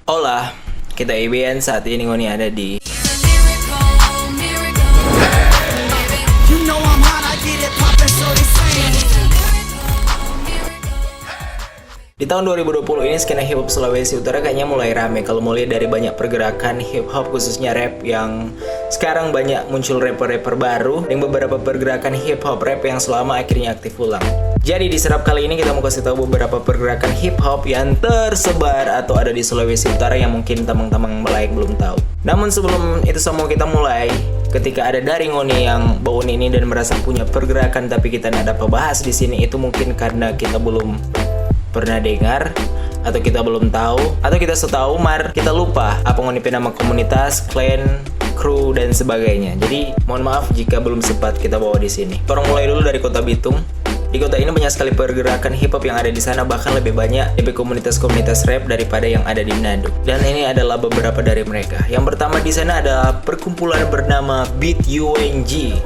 Hola, kita IBN saat ini Ngoni ada di tahun 2020 ini skena hip hop Sulawesi Utara kayaknya mulai rame kalau mau lihat dari banyak pergerakan hip hop khususnya rap yang sekarang banyak muncul rapper-rapper baru dan beberapa pergerakan hip hop rap yang selama akhirnya aktif ulang. Jadi di serap kali ini kita mau kasih tahu beberapa pergerakan hip hop yang tersebar atau ada di Sulawesi Utara yang mungkin teman-teman lain belum tahu. Namun sebelum itu semua kita mulai, ketika ada dari Ngoni yang bawa ini dan merasa punya pergerakan tapi kita tidak dapat bahas di sini, itu mungkin karena kita belum pernah dengar atau kita belum tahu atau kita setahu kita lupa apa Ngoni nama komunitas, clan, kru dan sebagainya. Jadi mohon maaf jika belum sempat kita bawa di sini. Orang mulai dulu dari Kota Bitung. Di kota ini banyak sekali pergerakan hip hop yang ada di sana, bahkan lebih banyak komunitas-komunitas rap daripada yang ada di Manado. Dan ini adalah beberapa dari mereka. Yang pertama di sana ada perkumpulan bernama Beat UNG.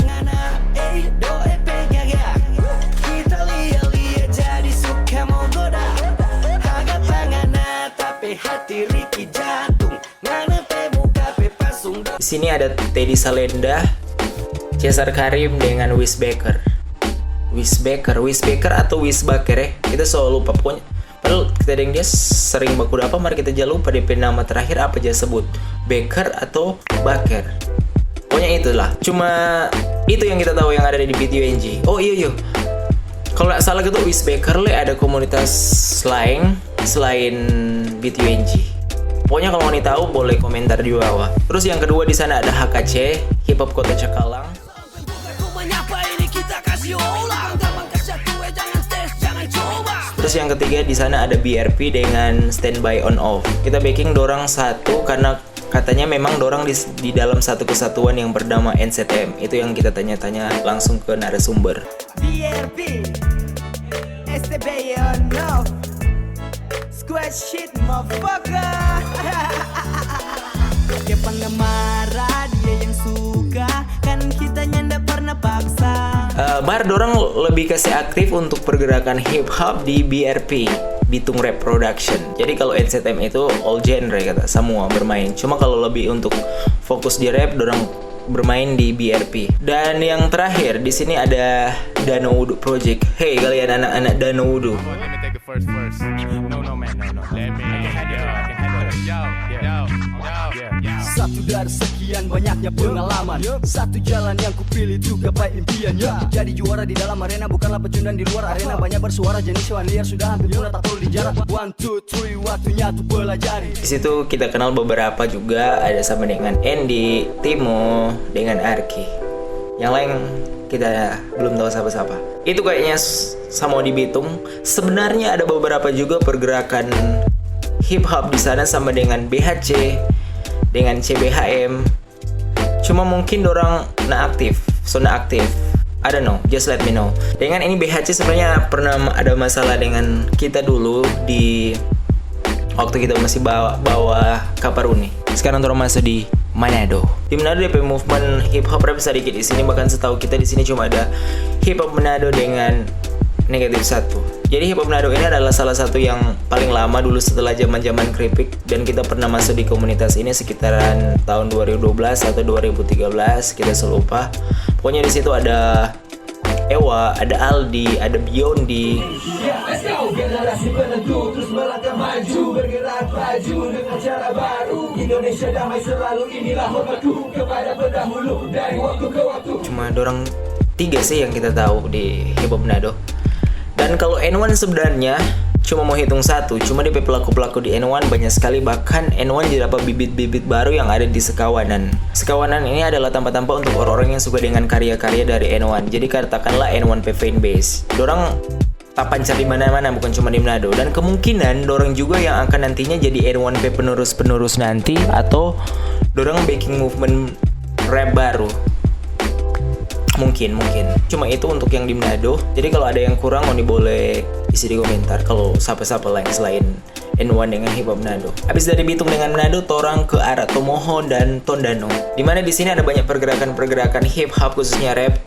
Di sini ada Teddy Salenda, Cesar Karim dengan Wiz Baker atau Wiz Baker ya. Kita selalu lupa pokoknya. Padahal kita dengan dia sering baku apa, mari kita jangan lupa DP nama terakhir apa aja sebut, Baker atau Baker. Pokoknya itulah. Cuma itu yang kita tahu yang ada di BTUNG. Oh iya. Kalau nggak salah gitu Wiz Baker ada komunitas lain selain BTUNG. Pokoknya kalau mau tahu boleh komentar di bawah. Terus yang kedua di sana ada HKC, Hip Hop Kota Cakalang. Terus yang ketiga di sana ada BRP dengan Standby On Off. Kita backing dorang satu karena katanya memang dorang di dalam satu kesatuan yang bernama NZM. Itu yang kita tanya-tanya langsung ke narasumber. BRP, Standby On Off, Squad Shit Motherfucker. Dia penggemar, dia yang suka, kan kita ndak pernah paksa. Dorang lebih kasih aktif untuk pergerakan hip hop di BRP, Bitung Rap Production. Jadi kalau NZM itu all genre kata, semua bermain. Cuma kalau lebih untuk fokus di rap, dorang bermain di BRP. Dan yang terakhir di sini ada Danau Wudu Project. Hey kalian anak-anak Danau Wudu. Satu dari sekian banyaknya pengalaman, satu jalan yang kupilih juga baik impiannya. Jadi juara di dalam arena bukanlah pecundang di luar arena. Banyak bersuara jenis hewan liar sudah hampir punah tak perlu dijarah. 1, 2, 3 waktunya tuh pelajari. Di situ kita kenal beberapa juga, ada sama dengan Andy, Timo, dengan Arki. Yang lain kita belum tahu siapa-siapa. Itu kayaknya sama di Bitung. Sebenarnya ada beberapa juga pergerakan hip hop di sana sama dengan BHC, dengan CBHM. Cuma mungkin dorang aktif. I don't know, just let me know. Dengan ini BHC sebenarnya pernah ada masalah dengan kita dulu di waktu kita masih bawa Kaparuni. Sekarang dorang masih di Manado. Di Manado DP movement hip hop rap sedikit di sini, bahkan setahu kita di sini cuma ada hip hop Manado dengan -1. Jadi hip hop Manado ini adalah salah satu yang paling lama dulu setelah zaman-zaman Kripik, dan kita pernah masuk di komunitas ini sekitaran tahun 2012 atau 2013, kita selupa. Pokoknya di situ ada Ewa, ada Aldi, ada Biondi. Generasi penentu terus melangkah maju, bergerak maju dengan cara baru. Indonesia damai selalu, inilah hormatku kepada pendahulu dari waktu ke waktu. Cuma dorang 3 sih yang kita tahu di hip hop Manado. Dan kalau N1 sebenarnya cuma mau hitung 1, cuma DP pelaku-pelaku di N1 banyak sekali, bahkan N1 jadi dapat bibit-bibit baru yang ada di Sekawanan. Sekawanan ini adalah tanpa-tanpa untuk orang-orang yang suka dengan karya-karya dari N1. Jadi katakanlah N1P fanbase. Dorang tak pancar di mana-mana, bukan cuma di Manado. Dan kemungkinan dorang juga yang akan nantinya jadi N1P penerus-penerus nanti, atau dorang backing movement rap baru. Mungkin cuma itu untuk yang di Manado. Jadi kalau ada yang kurang Ngoni boleh isi di komentar kalau siapa-siapa lain selain N1 dengan hip hop Manado. Habis dari Bitung dengan Manado, torang ke arah Tomoho dan Tondano. Dimana di sini ada banyak pergerakan hip hop khususnya rap.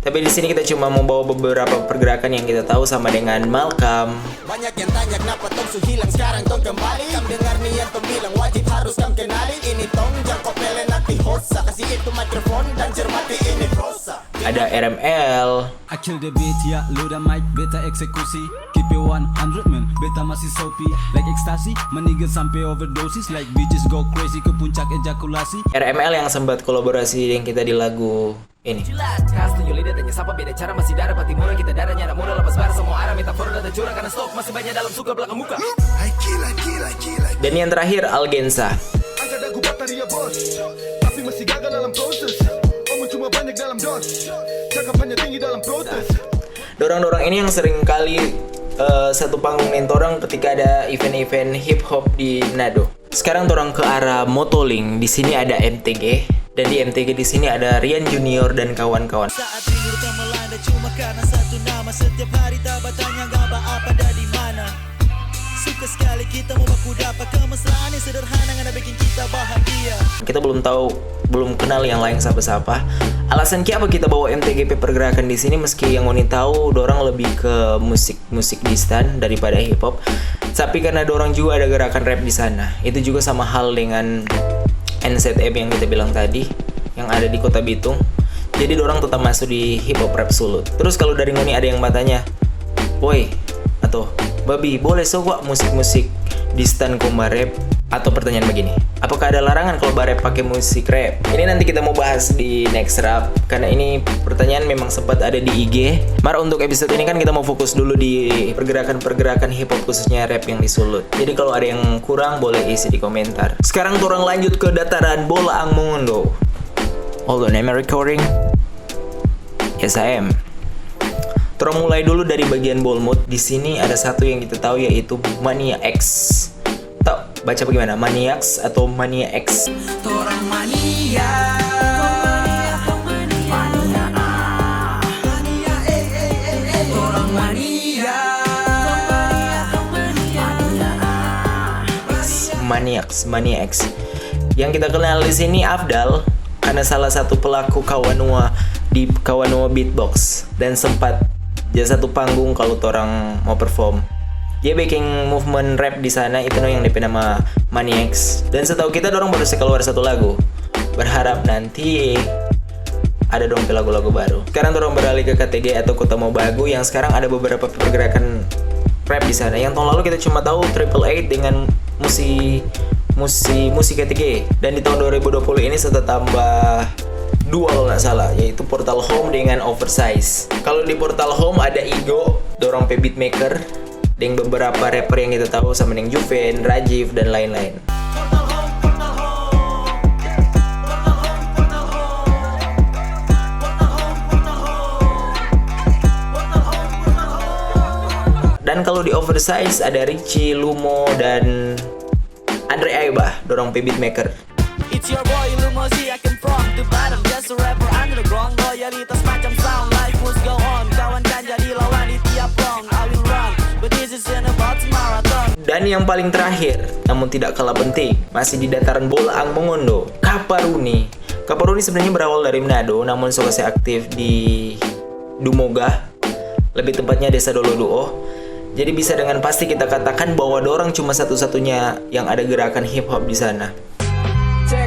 Tapi di sini kita cuma membawa beberapa pergerakan yang kita tahu sama dengan Malcolm. Banyak yang tanya kenapa Tom Su hilang sekarang Tom kembali. Kam dengar nih yang pemilang wajib harus kamu kenali. Ini tong jangkau pele nanti hosa. Kasih itu mikrofon dan cermati ini prosa. Ada RML. I kill the beat, ya lu dan mic, beta eksekusi. Keep it 100 man, beta masih sopi. Like ekstasi, meninggal sampai overdosis. Like bitches go crazy, ke puncak ejakulasi. RML yang sempat kolaborasi yang kita di lagu ini. Cast tunjuk lidah tanya siapa beda cara masih darah pati murah kita darahnya anak muda lepas bara semua arah metafor dan curang karena stok masih banyak dalam suka belakang muka. Dan yang terakhir Algensa. Angkat dagu bataria bos, tapi masih gagal dalam proses. Omong cuma banyak dalam dos, cakapannya tinggi dalam protes. Dorang-dorang ini yang sering kali satu panggung nentorang ketika ada event-event hip hop di Nado. Sekarang dorang ke arah Motoling. Di sini ada MTG dan di MTG di sini ada Rian Junior dan kawan-kawan. Saat tidur tak melanda cuma karena satu nama. Setiap hari tak bertanya gaba apa dari mana. Suka sekali kita mau baku dapat kemesraan yang sederhana yang bikin kita bahagia. Kita belum tahu, belum kenal yang lain siapa-siapa. Alasan kenapa kita bawa MTGP pergerakan di sini meski yang Oni tahu dorang lebih ke musik distan daripada hip hop. Tapi karena dorang juga ada gerakan rap di sana. Itu juga sama hal dengan NZM yang kita bilang tadi yang ada di Kota Bitung. Jadi dorang tetap masuk di hip hop rap Sulut. Terus kalau dari Ngoni ada yang bertanya, "Woi," atau "Babi, boleh so gak musik-musik distan koma rap?" Atau pertanyaan begini, apakah ada larangan kalau barep pakai musik rap? Ini nanti kita mau bahas di next rap karena ini pertanyaan memang sempat ada di IG. Mar untuk episode ini kan kita mau fokus dulu di pergerakan-pergerakan hip hop khususnya rap yang di Sulut. Jadi kalau ada yang kurang boleh isi di komentar. Sekarang orang lanjut ke dataran Bolaang Mongondo. Hold on, am I recording? Yes, I am. Terus mulai dulu dari bagian Bolmut. Di sini ada satu yang kita tahu yaitu Mania X. Tahu baca bagaimana? Maniacs atau Mania X? Torang mania. Torang mania. Maniacs, Mania X. Yang kita kenal di sini Afdal karena salah satu pelaku Kawanua di Kawanua Beatbox dan sempat dia satu panggung kalau orang mau perform. Dia backing movement rap di sana itu yang DP nama Maniacs. Dan setahu kita dorong baru keluar satu lagu. Berharap nanti ada dong lagu-lagu baru. Sekarang dorong beralih ke KTG atau Kota Mobagu yang sekarang ada beberapa pergerakan rap di sana. Yang tahun lalu kita cuma tahu Triple Eight dengan musik KTG. Dan di tahun 2020 ini serta tambah dua kalau nggak salah, yaitu Portal Home dengan Oversize. Kalau di Portal Home ada Igo, dorong P Beatmaker, dan beberapa rapper yang kita tahu sama yang Juven, Rajiv dan lain-lain. Dan kalau di Oversize ada Richie, Lumo dan Andre Aiba, dorong P Beatmaker. It's your boy Lumozi, I came from the bottom. Just a rapper underground, loyalitas macam sound. Life must go on, kawan kan jadi lawan di tiap round. I will run, but this is in about marathon. Dan yang paling terakhir, namun tidak kalah penting, masih di dataran Bolaang Mongondo, Kaparuni. Kaparuni sebenarnya berawal dari Manado, namun sukses aktif di Dumoga, lebih tepatnya Desa Doloduo. Jadi bisa dengan pasti kita katakan bahwa dorang cuma satu-satunya yang ada gerakan hip hop di sana.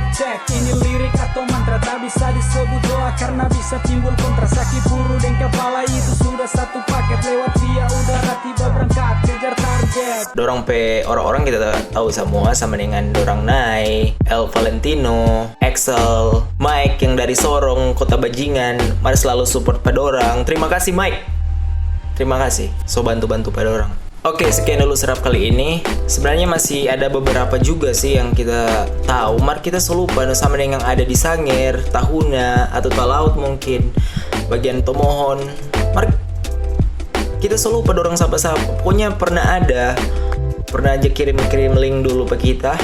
Cek, ini lirik atau mantra tak bisa disebut doa karena bisa timbul kontra. Sakit buru dan kepala itu sudah satu paket lewat via udara tiba berangkat kejar target. Dorang orang-orang kita tahu semua sama dengan dorang Nai, El Valentino, Excel, Mike yang dari Sorong, Kota Bajingan. Mari selalu support pada orang. Terima kasih Mike. Terima kasih. So bantu-bantu pada orang. Oke, sekian dulu serap kali ini. Sebenarnya masih ada beberapa juga sih yang kita tahu. Mar kita selupa sama dengan yang ada di Sangir, Tahuna, atau Talaut mungkin. Bagian Tomohon. Mar kita selupa dorong sapa-sapa. Pokoknya pernah aja kirim link dulu ke kita.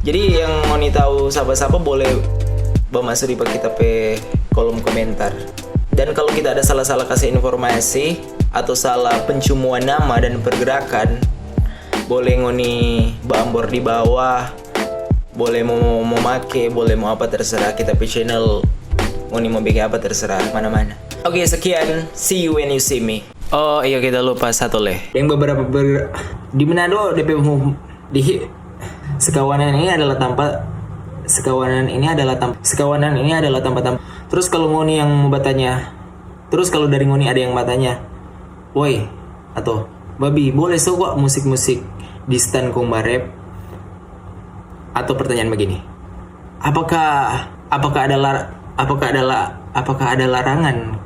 Jadi yang mau tahu sapa-sapa boleh masuk di kita pe kolom komentar. Dan kalau kita ada salah-salah kasih informasi atau salah pencumuan nama dan pergerakan, boleh ngoni bambor di bawah, boleh mau make, boleh mau apa terserah. Kita pe channel ngoni mau bikin apa terserah mana-mana. Oke, sekian, see you when you see me. Oh iya, kita lupa satu leh. Yang beberapa di Manado DP di Sekawanan ini adalah tanpa Terus kalau ngoni yang bertanya, terus kalau dari ngoni ada yang bertanya, woi atau babi boleh so kok musik-musik di stand kong barep? Atau pertanyaan begini, apakah ada larangan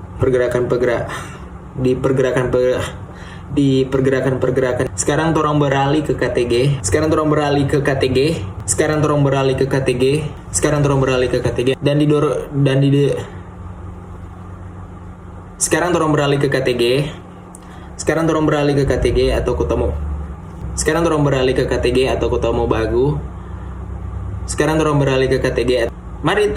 pergerakan. Sekarang torong beralih ke KTG. Sekarang torong beralih ke KTG. Sekarang torong beralih ke KTG atau ketemu. Sekarang torong beralih ke KTG atau ketemu bagu. Sekarang torong beralih ke KTG. Mari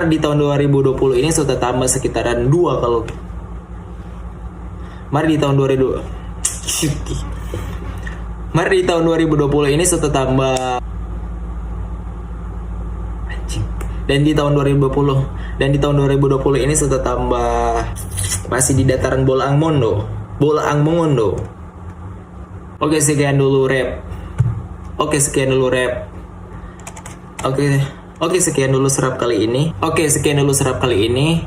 di tahun 2020 ini sudah tambah sekitaran 2 kalau. Mari di tahun 2020 ini sudah tambah anjing. Dan di tahun 2020 ini sudah tambah masih di dataran Bola Angmondo. Oke, sekian dulu rap. Oke, sekian dulu serap kali ini.